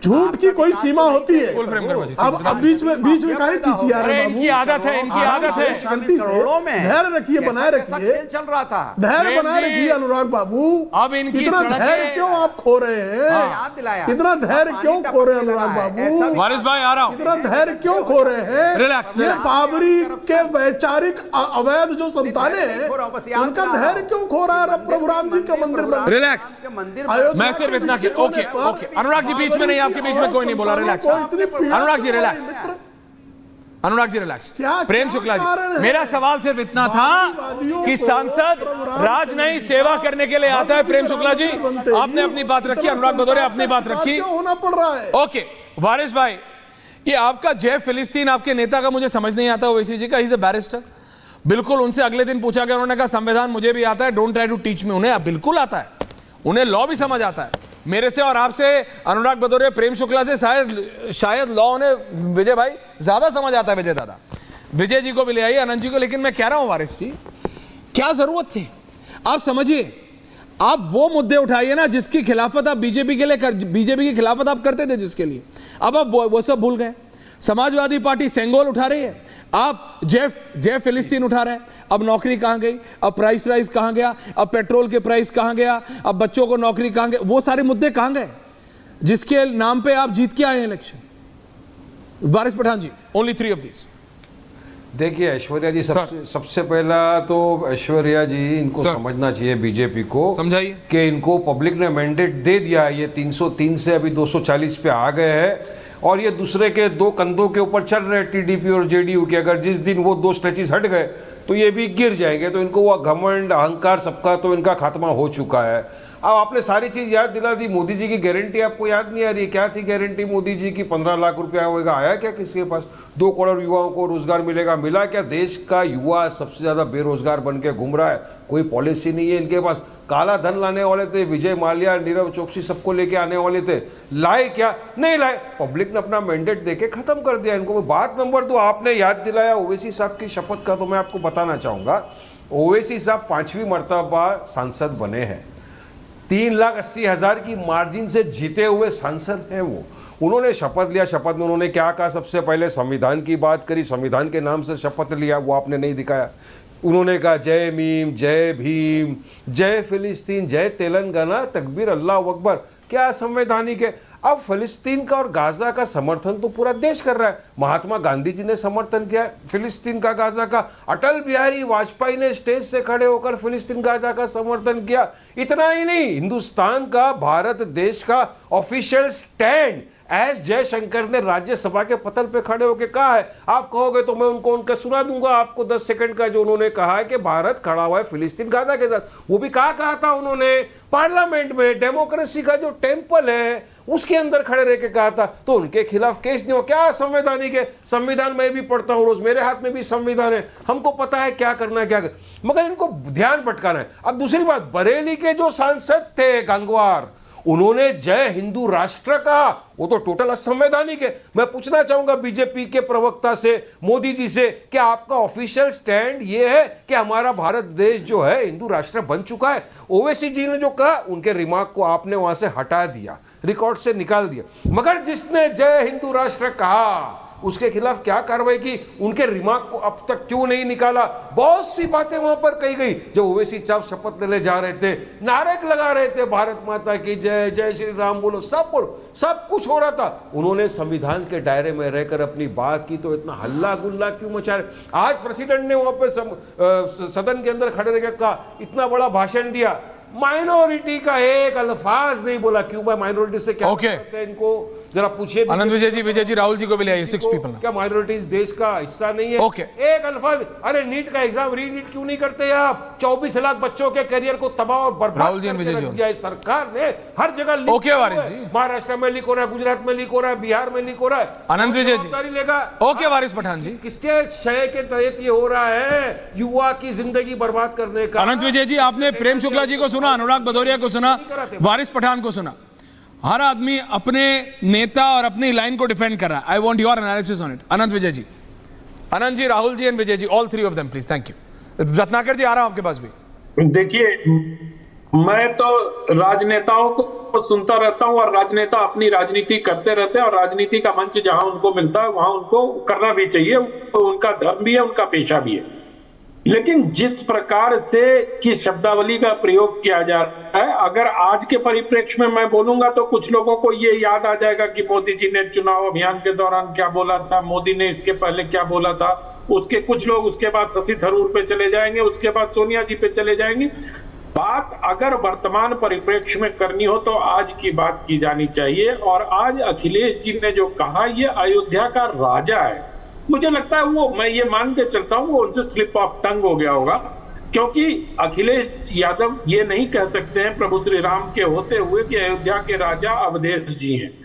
झूठ की कोई सीमा होती है। अब बीच में काहे चिचिया रहे बाबू? इनकी आदत है, इनकी आदत है। शांति से धैर्य रखिए, बनाए रखिए, चल रहा था, धैर्य बनाए रखिए अनुराग बाबू। अब इनकी इतना धैर्य क्यों आप खो रहे हैं? याद दिलाया, इतना धैर्य क्यों खो रहे हैं अनुराग बाबू? वारिस भाई आ रहा हूं। इतना धैर्य क्यों खो रहे हैं? रिलैक्स, ये बाबरी के वैचारिक अवैध जो संतानें हैं, उनका धैर्य क्यों खो रहा है? प्रभु राम जी का मंदिर बन, रिलैक्स, मैं सिर्फ इतना कि ओके ओके अनुराग जी बीच में नहीं, आपके बीच में कोई नहीं बोला। Relax Anurag ji, relax Anurag ji, relax. Prem Shukla ji, मेरा सवाल सिर्फ इतना था कि सांसद राज नहीं सेवा करने के लिए आता है। प्रेम शुक्ला जी आपने अपनी बात रखी, अनुराग भदौरिया अपनी बात रखी, होना पड़ रहा है। ओके वारिस भाई, ये आपका जय फिलिस्तीन आपके नेता का मुझे समझ नहीं आता। ओवैसी जी का, ही इज अ बैरिस्टर, बिल्कुल उनसे अगले दिन पूछा गया, उन्होंने कहा संविधान मुझे भी आता है, don't try to teach me. उन्हें बिल्कुल आता है, उन्हें लॉ भी समझ आता है। मेरे से और आपसे, अनुराग भदौरिया, प्रेम शुक्ला से शायद लॉ उन्हें विजय भाई ज्यादा समझ आता है। विजय दादा, विजय जी को भी ले आइए, अनंत जी को। लेकिन मैं कह रहा हूं वारिस जी, क्या जरूरत थी? आप समझिए, आप वो मुद्दे उठाइए ना जिसकी खिलाफत आप बीजेपी की खिलाफत आप करते थे, जिसके लिए अब आप वो सब भूल गए। समाजवादी पार्टी सेंगोल उठा रही है, आप जय फिलिस्तीन उठा रहे हैं। अब नौकरी कहां गई, अब प्राइस राइज कहां गया, अब पेट्रोल के प्राइस कहां गया, अब बच्चों को नौकरी कहां गए, वो सारे मुद्दे कहां गए जिसके नाम पे आप जीत के आए हैं election? Waris Pathan ji, only 3 of these. देखिए ऐश्वर्या जी, सबसे पहला तो ऐश्वर्या जी इनको समझना चाहिए, बीजेपी को समझाइए कि इनको पब्लिक ने मैंडेट दे दिया है। ये 303 से अभी 240 पे आ गए हैं और ये दूसरे के दो कंधों के ऊपर चल रहे हैं, टीडीपी और जेडीयू के। अगर जिस दिन वो 2 स्टेचेस हट गए तो ये भी गिर जाएंगे। तो इनको वो घमंड अहंकार सबका तो इनका खात्मा हो चुका है। अब आपने सारी चीज याद दिला दी। मोदी जी की गारंटी आपको याद नहीं आ रही? क्या थी गारंटी मोदी जी की? 15 लाख रुपया होगा, आया क्या किसी के पास? 2 करोड़ युवाओं को रोजगार मिलेगा, मिला क्या? देश का युवा सबसे ज्यादा बेरोजगार बन के घूम रहा है, कोई पॉलिसी नहीं है इनके पास। काला धन लाने वाले थे, विजय माल्या, नीरव चोकसी सबको लेके आने वाले थे, लाए क्या? नहीं लाए। पब्लिक ने अपना मैंडेट देके खत्म कर दिया इनको। बात नंबर 2, आपने याद दिलाया ओवैसी साहब की शपथ का, तो मैं आपको बताना चाहूंगा, ओवैसी साहब 5वीं मर्तबा सांसद बने हैं। 3,80,000 की मार्जिन से जीते हुए सांसद हैं वो। उन्होंने शपथ लिया। शपथ में उन्होंने क्या कहा? सबसे पहले संविधान की बात करी, संविधान के नाम से शपथ लिया, वो आपने नहीं दिखाया। उन्होंने कहा जय मीम, जय भीम, जय फिलिस्तीन, जय तेलंगाना, तकबीर, अल्लाह अकबर। क्या संवैधानिक है? अब फिलिस्तीन का और गाजा का समर्थन तो पूरा देश कर रहा है। महात्मा गांधी जी ने समर्थन किया फिलिस्तीन का, गाजा का। अटल बिहारी वाजपेयी ने स्टेज से खड़े होकर फिलिस्तीन, गाजा का समर्थन किया। इतना ही नहीं, हिंदुस्तान का, भारत देश का ऑफिशियल स्टैंड एस जयशंकर ने राज्यसभा के पटल पे खड़े होकर कहा है। आप कहोगे तो मैं उनका सुना दूंगा आपको 10 सेकंड का, जो उन्होंने कहा है कि भारत खड़ा हुआ है फिलिस्तीन, गाजा के साथ। वो भी कहा था उन्होंने पार्लियामेंट में, डेमोक्रेसी का जो टेंपल है उसके अंदर खड़े रह के कहा था। तो उनके खिलाफ केस नहीं हो? क्या संवैधानिक है? संविधान मैं भी पढ़ता हूं रोज, मेरे हाथ में भी संविधान है, हमको पता है क्या करना है क्या मगर इनको ध्यान भटकाना है। अब दूसरी बात, बरेली के जो सांसद थे गंगवार, उन्होंने जय हिंदू राष्ट्र कहा, वो तो टोटल असंवैधानिक है। मैं पूछना चाहूंगा बीजेपी के प्रवक्ता से, मोदी जी से, कि आपका ऑफिशियल स्टैंड ये है कि हमारा भारत देश जो है हिंदू राष्ट्र बन चुका है? ओवैसी जी ने जो कहा, उनके रिमार्क को आपने वहां से हटा दिया, रिकॉर्ड से निकाल दिया। मगर जिसने जय हिंदू राष्ट्र कहा उसके खिलाफ क्या कार्रवाई की? उनके रिमार्क को अब तक क्यों नहीं निकाला? बहुत सी बातें वहां पर कही गई। जब ओवैसी साहब शपथ लेने जा रहे थे, नारे लगा रहे थे, भारत माता की जय, जय श्री राम बोलो, सब कुछ हो रहा था। उन्होंने संविधान के दायरे में रहकर अपनी बात की, तो इतना हल्ला गुल्ला क्यों मचा रहे? आज प्रेसिडेंट ने वहां पर सदन के अंदर खड़े रहकर कहा, इतना बड़ा भाषण दिया, माइनॉरिटी का एक अल्फाज नहीं बोला। क्यों भाई? माइनॉरिटी से क्या करते हैं इनको जरा पूछिए। आनंद विजय जी राहुल जी को भी ले आइए। 6 पीपल। क्या माइनॉरिटीज देश का हिस्सा नहीं है? एक अल्फाज। अरे नीट का एग्जाम रीनीट क्यों नहीं करते आप? 24 लाख बच्चों के करियर को तबाह और बर्बाद किया सरकार ने। हर जगह महाराष्ट्र में लीक हो रहा है, गुजरात में लीक हो रहा है, बिहार में लीक हो रहा है। आनंद विजय जी लेगा। ओके वारिस पठान जी, किसके शय के तहत ये हो रहा है? युवा की जिंदगी बर्बाद करने का। आनंद विजय जी, आपने प्रेम शुक्ला जी को सुना, अनुराग भदौरिया को सुना, वारिस पठान को सुना। हर आदमी अपने नेता और अपनी लाइन को डिफेंड कर रहा है। I want your analysis on it. Anand Vijay ji, Anand ji, Rahul ji and Vijay ji, all 3 of them please. Thank you. Ratnakar ji आ रहा हूं आपके पास भी। देखिए, मैं तो राजनेताओं को सुनता रहता हूं और राजनेता अपनी राजनीति करते रहते हैं और राजनीति का मंच जहां उनको मिलता है वहां उनको करना भी चाहिए, तो उनका धर्म भी है, उनका पेशा भी है। लेकिन जिस प्रकार से की शब्दावली का प्रयोग किया जा रहा है, अगर आज के परिप्रेक्ष्य में मैं बोलूंगा तो कुछ लोगों को ये याद आ जाएगा कि मोदी जी ने चुनाव अभियान के दौरान क्या बोला था, मोदी ने इसके पहले क्या बोला था, उसके कुछ लोग उसके बाद शशि थरूर पे चले जाएंगे, उसके बाद सोनिया जी पे चले जाएंगे। बात अगर वर्तमान परिप्रेक्ष्य में करनी हो तो आज की बात की जानी चाहिए। और आज अखिलेश जी ने जो कहा, ये अयोध्या का राजा है, मुझे लगता है वो, मैं ये मान के चलता हूं वो उनसे स्लिप ऑफ टंग हो गया होगा, क्योंकि अखिलेश यादव ये नहीं कह सकते हैं प्रभु श्री राम के होते हुए कि अयोध्या के राजा अवधेश जी हैं।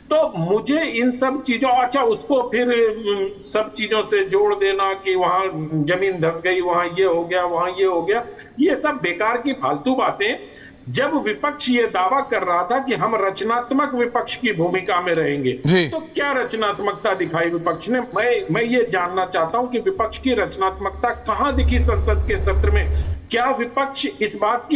तो मुझे इन सब चीजों, अच्छा उसको फिर सब चीजों से जोड़ देना कि वहां जमीन धस गई, वहां ये हो गया, वहां ये हो गया, ये सब बेकार की फालतू बातें। जब विपक्ष ये दावा कर रहा था कि हम रचनात्मक विपक्ष की भूमिका में रहेंगे, तो क्या रचनात्मकता दिखाई विपक्ष ने? मैं ये जानना चाहता हूं कि विपक्ष की रचनात्मकता कहां दिखी संसद के सत्र में? क्या विपक्ष इस बात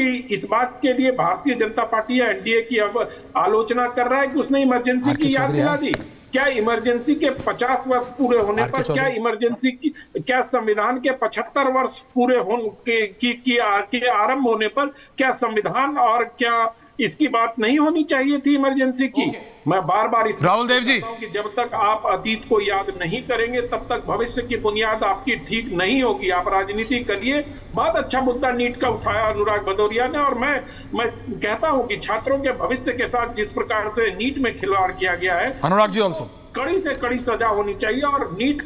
के लिए भारतीय जनता पार्टी या एनडीए की अब आलोचना कर रहा है कि उसने इमरजेंसी की याद दिला दी? क्या इमरजेंसी के 50 वर्ष पूरे होने पर, क्या इमरजेंसी की, क्या संविधान के 75 वर्ष पूरे होने के आरंभ होने पर क्या संविधान और क्या इसकी बात नहीं होनी चाहिए थी इमरजेंसी की? मैं बार बार इस राहुल देव जी कि जब तक आप अतीत को याद नहीं करेंगे तब तक भविष्य की बुनियाद आपकी ठीक नहीं होगी। आप राजनीति करिए। बहुत अच्छा मुद्दा नीट का उठाया अनुराग भदौरिया ने, और मैं कहता हूं कि छात्रों के भविष्य के साथ जिस प्रकार से नीट में खिलवाड़ किया गया है, अनुराग जी ऑल्सो, कड़ी से कड़ी सजा होनी चाहिए। और नीट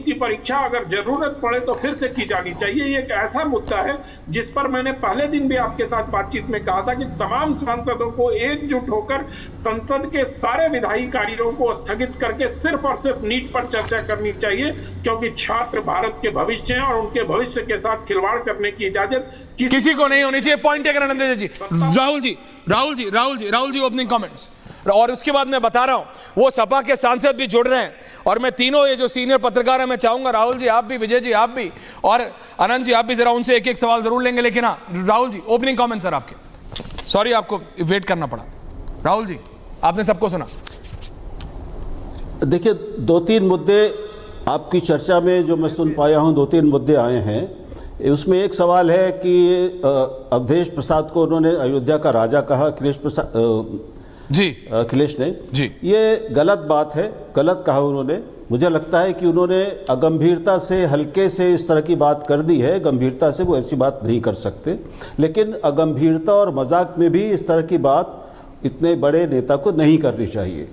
की परीक्षा अगर जरूरत पड़े तो फिर से की जानी चाहिए। ये एक ऐसा मुद्दा है जिस पर मैंने पहले दिन भी आपके साथ बातचीत में कहा था कि तमाम सांसदों को एकजुट होकर संसद के सारे विधायी कार्यों को स्थगित करके सिर्फ और सिर्फ नीट पर चर्चा करनी चाहिए, क्योंकि छात्र भारत के भविष्य हैं और उनके भविष्य के साथ खिलवाड़ करने की इजाजत किसी को नहीं होनी चाहिए। पॉइंट टेकन आनंद जी। राहुल जी ओपनिंग कमेंट्स, और उसके बाद मैं बता रहा हूं वो सपा के सांसद भी जुड़ रहे हैं, और मैं तीनों ये जो सीनियर पत्रकार हैं, मैं चाहूंगा राहुल जी आप भी, विजय जी आप भी, और आनंद जी आप भी जरा उनसे एक एक सवाल जरूर लेंगे। लेकिन हाँ Rahul ji opening comment sir आपके, सॉरी आपको वेट करना पड़ा। राहुल जी आपने सबको सुना। देखिए 2-3 मुद्दे आपकी चर्चा में जो मैं सुन पाया हूं, 2-3 मुद्दे आए हैं। उसमें एक सवाल है कि अवधेश प्रसाद को उन्होंने अयोध्या का राजा कहा, अखिलेश ने जी, ये गलत बात है, गलत कहा उन्होंने। मुझे लगता है कि उन्होंने अगंभीरता से, हल्के से इस तरह की बात कर दी है। गंभीरता से वो ऐसी बात नहीं कर सकते, लेकिन अगंभीरता और मजाक में भी इस तरह की बात इतने बड़े नेता को नहीं करनी चाहिए।